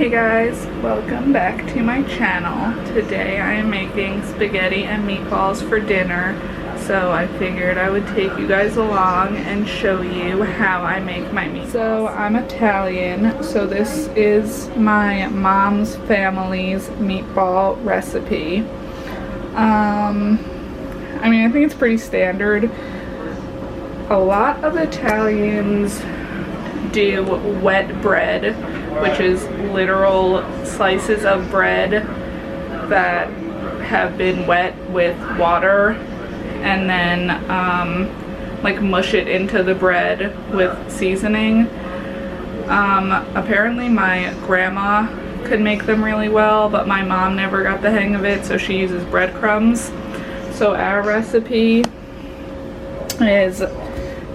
Hey guys, welcome back to my channel. Today I am making spaghetti and meatballs for dinner, so I figured I would take you guys along and show you how I make my meatballs. So I'm Italian, so this is my mom's family's meatball recipe. I mean, I think it's pretty standard. A lot of Italians do wet bread, which is literal slices of bread that have been wet with water and then like mush it into the bread with seasoning. Apparently my grandma could make them really well, but my mom never got the hang of it, so she uses breadcrumbs. So our recipe is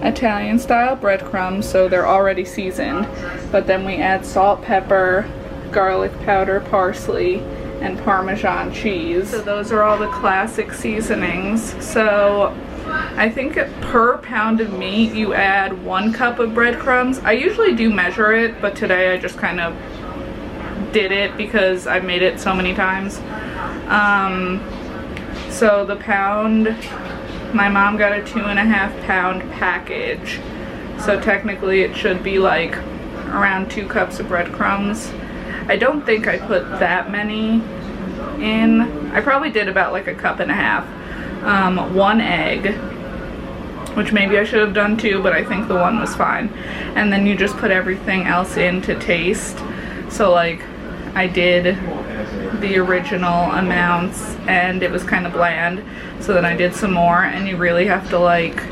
Italian style breadcrumbs, so they're already seasoned, but then we add salt, pepper, garlic powder, parsley, and Parmesan cheese. So those are all the classic seasonings. So I think per pound of meat you add 1 cup of breadcrumbs. I usually do measure it, but today I just kind of did it because I've made it so many times. So the pound, my mom got a 2.5 pound package, so technically it should be like around 2 cups of breadcrumbs. I don't think I put that many in. I probably did about like 1.5 cups. 1 egg, which maybe I should have done 2, but I think the 1 was fine. And then you just put everything else in to taste. So like I did the original amounts and it was kind of bland, so then I did some more, and you really have to like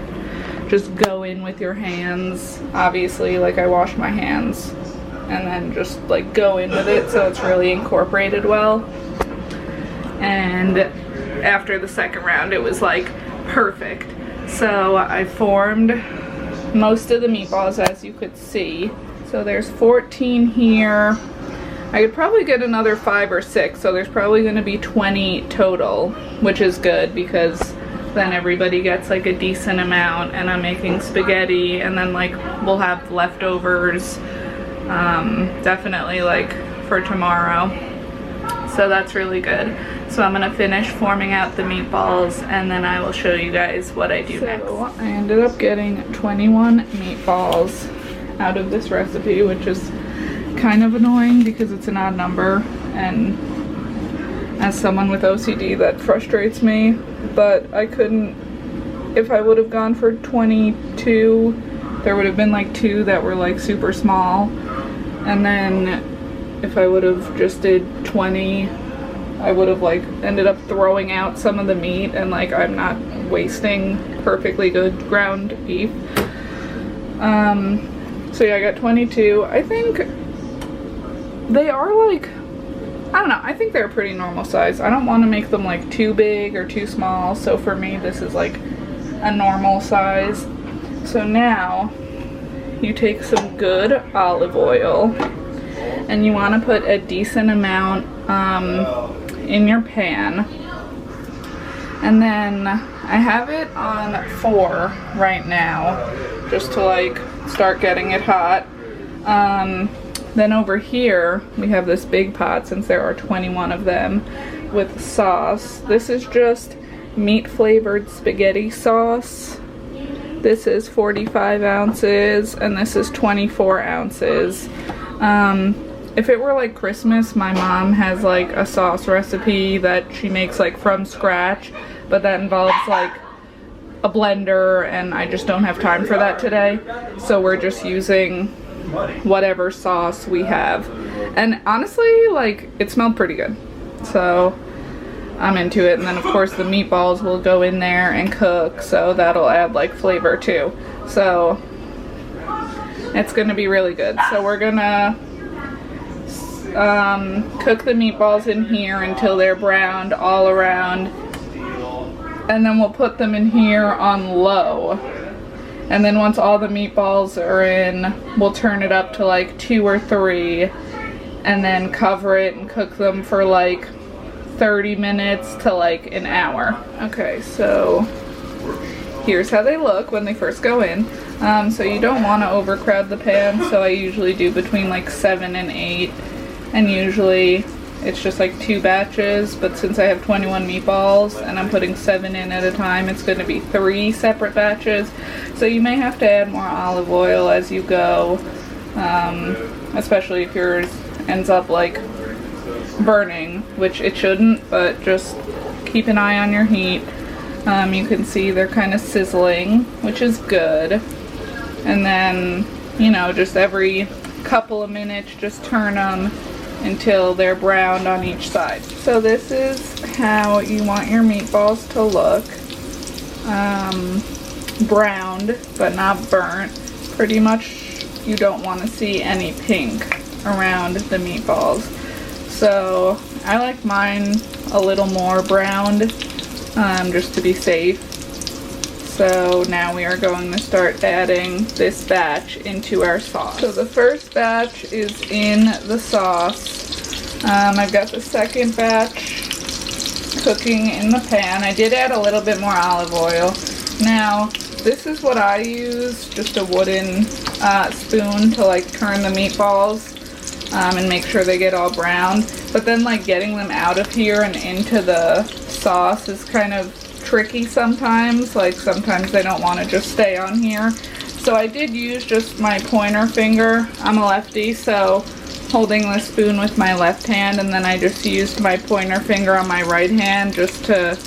just go in with your hands. Obviously, like I washed my hands and then just like go in with it so it's really incorporated well. And after the second round it was like perfect. So I formed most of the meatballs, as you could see. So there's 14 here. I could probably get another 5 or 6, so there's probably going to be 20 total, which is good because then everybody gets like a decent amount, and I'm making spaghetti, and then like we'll have leftovers definitely like for tomorrow, so that's really good. So I'm going to finish forming out the meatballs and then I will show you guys what I do next. I ended up getting 21 meatballs out of this recipe, which is kind of annoying because it's an odd number, and as someone with OCD that frustrates me, but I couldn't, if I would have gone for 22 there would have been like 2 that were like super small, and then if I would have just did 20 I would have like ended up throwing out some of the meat, and like I'm not wasting perfectly good ground beef. So yeah, I got 22. I think they are like, I don't know, I think they're pretty normal size. I don't want to make them like too big or too small, so for me this is like a normal size. So now you take some good olive oil and you want to put a decent amount in your pan, and then I have it on 4 right now just to like start getting it hot. Then over here we have this big pot, since there are 21 of them, with sauce. This is just meat flavored spaghetti sauce. This is 45 ounces and this is 24 ounces. If it were like Christmas, my mom has like a sauce recipe that she makes like from scratch, but that involves like a blender, and I just don't have time for that today, so we're just using whatever sauce we have. And honestly, like, it smelled pretty good, so I'm into it. And then of course the meatballs will go in there and cook, so that'll add like flavor too, so it's gonna be really good. So we're gonna cook the meatballs in here until they're browned all around, and then we'll put them in here on low. And then once all the meatballs are in, we'll turn it up to like 2 or 3 and then cover it and cook them for like 30 minutes to like an hour. Okay, so here's how they look when they first go in. So you don't want to overcrowd the pan, so I usually do between like 7 and 8 and usually it's just like 2 batches, but since I have 21 meatballs and I'm putting 7 in at a time, it's going to be 3 separate batches. So you may have to add more olive oil as you go, especially if yours ends up like burning, which it shouldn't, but just keep an eye on your heat. You can see they're kind of sizzling, which is good. And then, you know, just every couple of minutes, just turn them until they're browned on each side. So this is how you want your meatballs to look. Browned, but not burnt. Pretty much you don't want to see any pink around the meatballs. So I like mine a little more browned, just to be safe. So now we are going to start adding this batch into our sauce. So the first batch is in the sauce. I've got the second batch cooking in the pan. I did add a little bit more olive oil. Now, this is what I use, just a wooden spoon to like turn the meatballs and make sure they get all browned. But then like getting them out of here and into the sauce is kind of tricky sometimes. Like sometimes they don't want to just stay on here. So I did use just my pointer finger. I'm a lefty, so holding the spoon with my left hand, and then I just used my pointer finger on my right hand just to,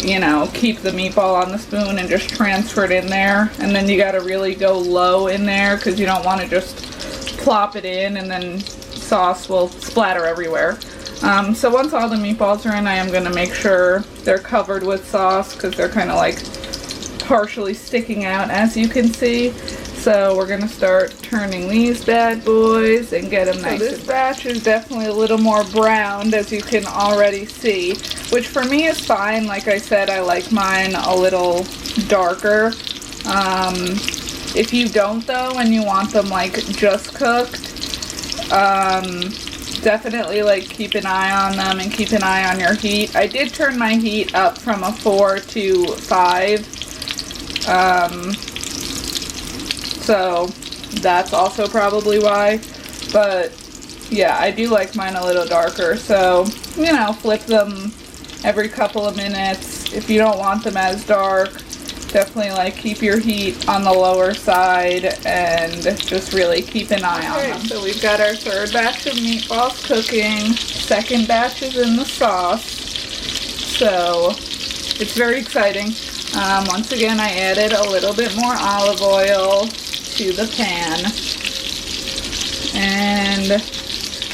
you know, keep the meatball on the spoon and just transfer it in there. And then you got to really go low in there because you don't want to just plop it in and then sauce will splatter everywhere. So once all the meatballs are in, I am going to make sure they're covered with sauce because they're kind of like partially sticking out, as you can see. So we're going to start turning these bad boys and get them nice. So this batch is definitely a little more browned, as you can already see, which for me is fine. Like I said, I like mine a little darker. If you don't though, and you want them like just cooked, definitely like keep an eye on them and keep an eye on your heat. I did turn my heat up from a 4 to 5. So that's also probably why. But yeah, I do like mine a little darker. So, you know, flip them every couple of minutes. If you don't want them as dark, definitely like keep your heat on the lower side and just really keep an eye on them. So we've got our third batch of meatballs cooking. Second batch is in the sauce. So it's very exciting. Once again, I added a little bit more olive oil to the pan. And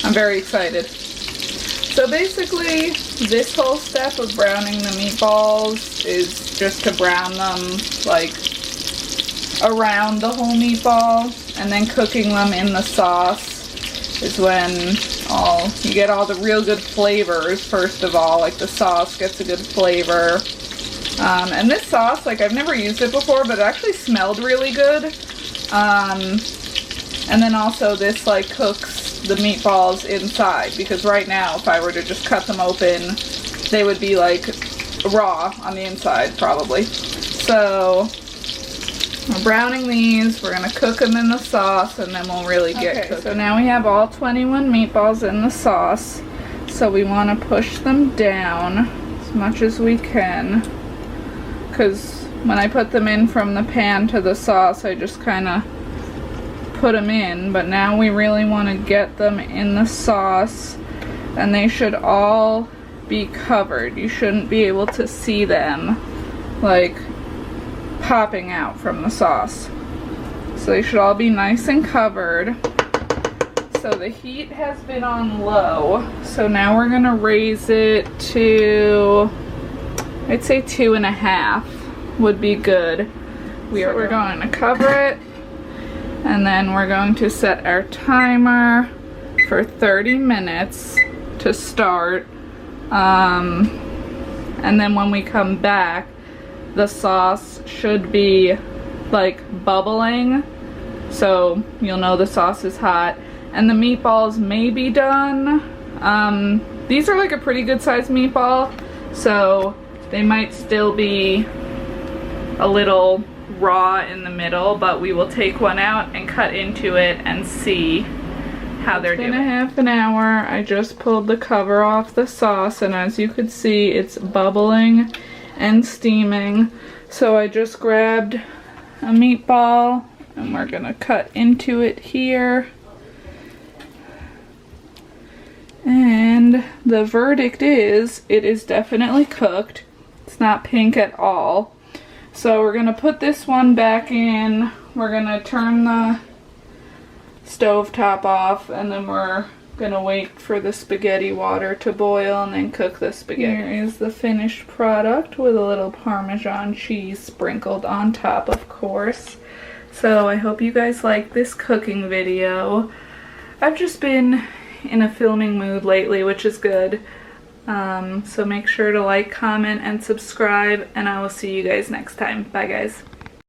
I'm very excited. So basically, this whole step of browning the meatballs is just to brown them like around the whole meatball, and then cooking them in the sauce is when you get all the real good flavors. First of all, like the sauce gets a good flavor. And this sauce, like I've never used it before, but it actually smelled really good. And then also this like cooks the meatballs inside, because right now if I were to just cut them open, they would be like raw on the inside probably. So we're browning these, we're gonna cook them in the sauce, and then we'll really get cooking. So now we have all 21 meatballs in the sauce, so we want to push them down as much as we can, because when I put them in from the pan to the sauce, I just kind of put them in, but now we really want to get them in the sauce, and they should all be covered. You shouldn't be able to see them like popping out from the sauce. So they should all be nice and covered. So the heat has been on low, so now we're gonna raise it to, I'd say 2.5 would be good. We're going to cover it, and then we're going to set our timer for 30 minutes to start. And then when we come back, the sauce should be like bubbling, so you'll know the sauce is hot. And the meatballs may be done. These are like a pretty good sized meatball, so they might still be a little raw in the middle, but we will take one out and cut into it and see how they're doing. It's been a half an hour. I just pulled the cover off the sauce, and as you could see, it's bubbling and steaming. So I just grabbed a meatball, and we're gonna cut into it here. And the verdict is, it is definitely cooked. It's not pink at all. So we're gonna put this one back in. We're gonna turn the stove top off, and then we're gonna wait for the spaghetti water to boil and then cook the spaghetti. Here is the finished product with a little Parmesan cheese sprinkled on top, of course. So I hope you guys like this cooking video. I've just been in a filming mood lately, which is good. So make sure to like, comment, and subscribe, and I will see you guys next time. Bye guys.